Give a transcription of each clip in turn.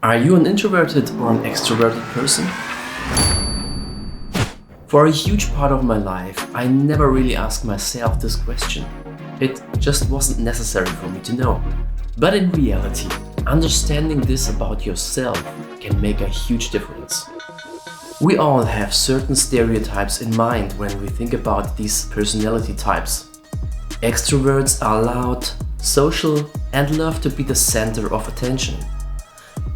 Are you an introverted or an extroverted person? For a huge part of my life, I never really asked myself this question. It just wasn't necessary for me to know. But in reality, understanding this about yourself can make a huge difference. We all have certain stereotypes in mind when we think about these personality types. Extroverts are loud, social, and love to be the center of attention.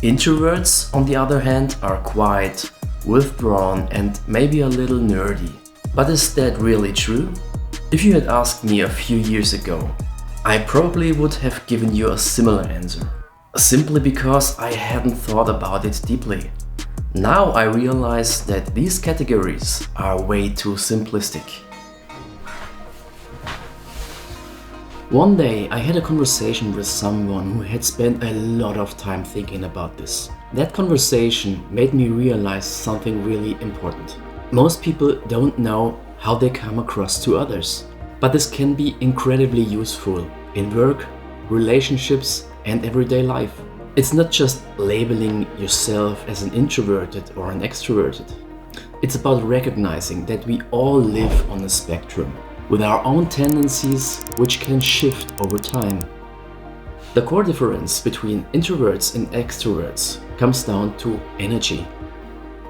Introverts, on the other hand, are quiet, withdrawn, and maybe a little nerdy. But is that really true? If you had asked me a few years ago, I probably would have given you a similar answer. Simply because I hadn't thought about it deeply. Now I realize that these categories are way too simplistic. One day I had a conversation with someone who had spent a lot of time thinking about this. That conversation made me realize something really important. Most people don't know how they come across to others, but this can be incredibly useful in work, relationships, and everyday life. It's not just labeling yourself as an introverted or an extroverted. It's about recognizing that we all live on a spectrum, with our own tendencies which can shift over time. The core difference between introverts and extroverts comes down to energy.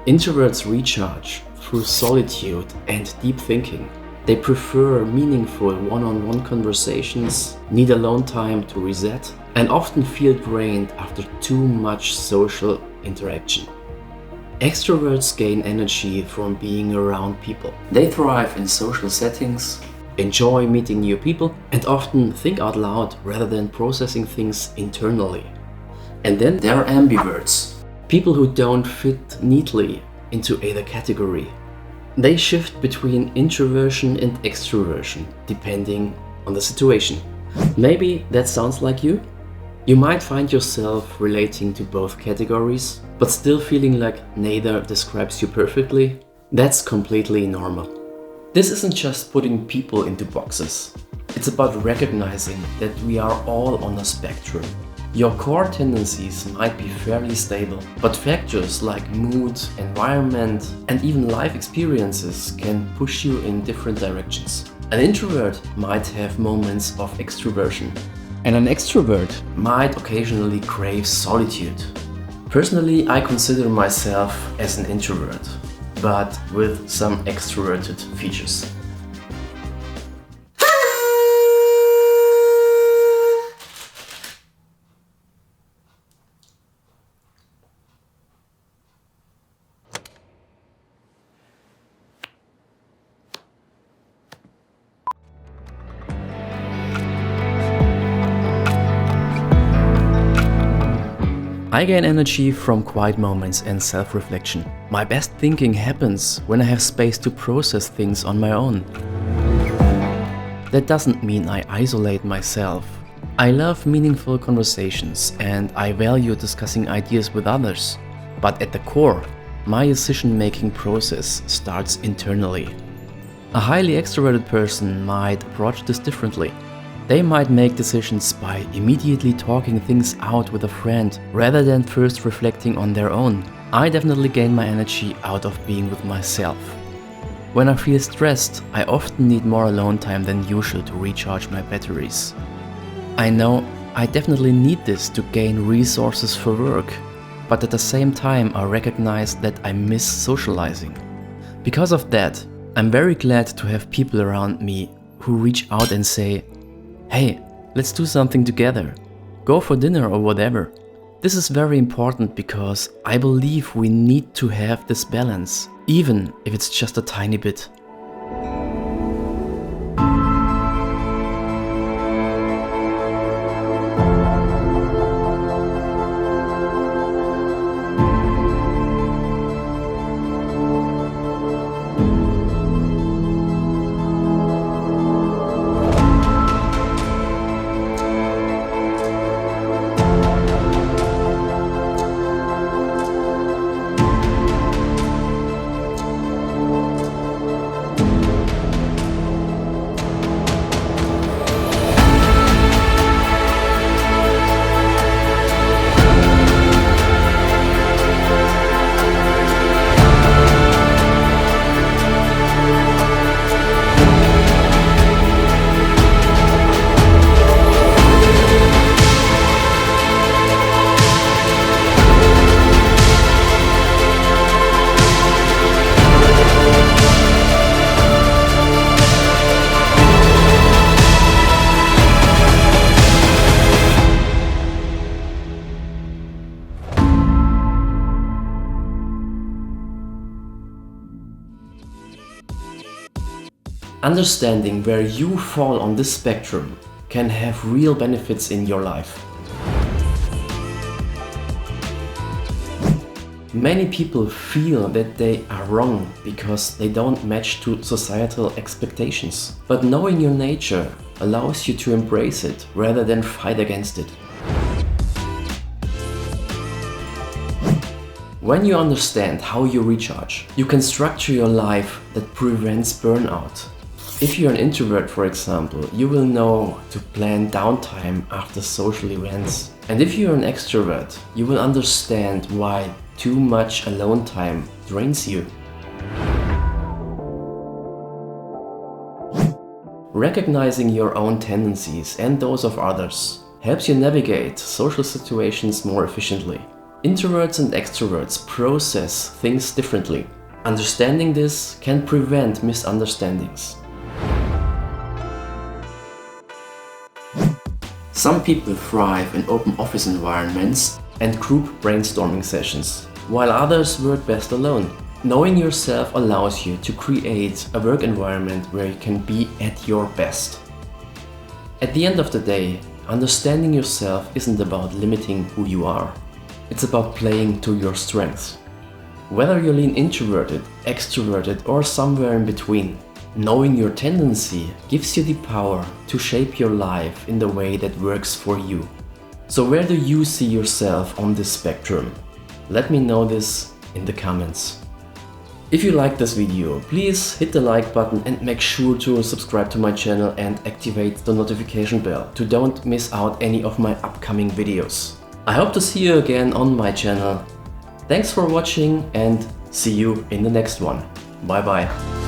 Introverts recharge through solitude and deep thinking. They prefer meaningful one-on-one conversations, need alone time to reset, and often feel drained after too much social interaction. Extroverts gain energy from being around people. They thrive in social settings, enjoy meeting new people, and often think out loud rather than processing things internally. And then there are ambiverts, people who don't fit neatly into either category. They shift between introversion and extroversion, depending on the situation. Maybe that sounds like you? You might find yourself relating to both categories, but still feeling like neither describes you perfectly. That's completely normal. This isn't just putting people into boxes. It's about recognizing that we are all on a spectrum. Your core tendencies might be fairly stable, but factors like mood, environment, and even life experiences can push you in different directions. An introvert might have moments of extroversion, and an extrovert might occasionally crave solitude. Personally, I consider myself as an introvert, but with some extroverted features. I gain energy from quiet moments and self-reflection. My best thinking happens when I have space to process things on my own. That doesn't mean I isolate myself. I love meaningful conversations and I value discussing ideas with others. But at the core, my decision-making process starts internally. A highly extroverted person might approach this differently. They might make decisions by immediately talking things out with a friend rather than first reflecting on their own. I definitely gain my energy out of being with myself. When I feel stressed, I often need more alone time than usual to recharge my batteries. I know I definitely need this to gain resources for work, but at the same time I recognize that I miss socializing. Because of that, I'm very glad to have people around me who reach out and say, "Hey, let's do something together. Go for dinner or whatever." This is very important because I believe we need to have this balance, even if it's just a tiny bit. Understanding where you fall on this spectrum can have real benefits in your life. Many people feel that they are wrong because they don't match to societal expectations. But knowing your nature allows you to embrace it rather than fight against it. When you understand how you recharge, you can structure your life that prevents burnout. If you're an introvert, for example, you will know to plan downtime after social events. And if you're an extrovert, you will understand why too much alone time drains you. Recognizing your own tendencies and those of others helps you navigate social situations more efficiently. Introverts and extroverts process things differently. Understanding this can prevent misunderstandings. Some people thrive in open office environments and group brainstorming sessions, while others work best alone. Knowing yourself allows you to create a work environment where you can be at your best. At the end of the day, understanding yourself isn't about limiting who you are. It's about playing to your strengths. Whether you lean introverted, extroverted, or somewhere in between, knowing your tendency gives you the power to shape your life in the way that works for you. So where do you see yourself on this spectrum? Let me know this in the comments. If you like this video, please hit the like button and make sure to subscribe to my channel and activate the notification bell to don't miss out any of my upcoming videos. I hope to see you again on my channel. Thanks for watching and see you in the next one. Bye bye.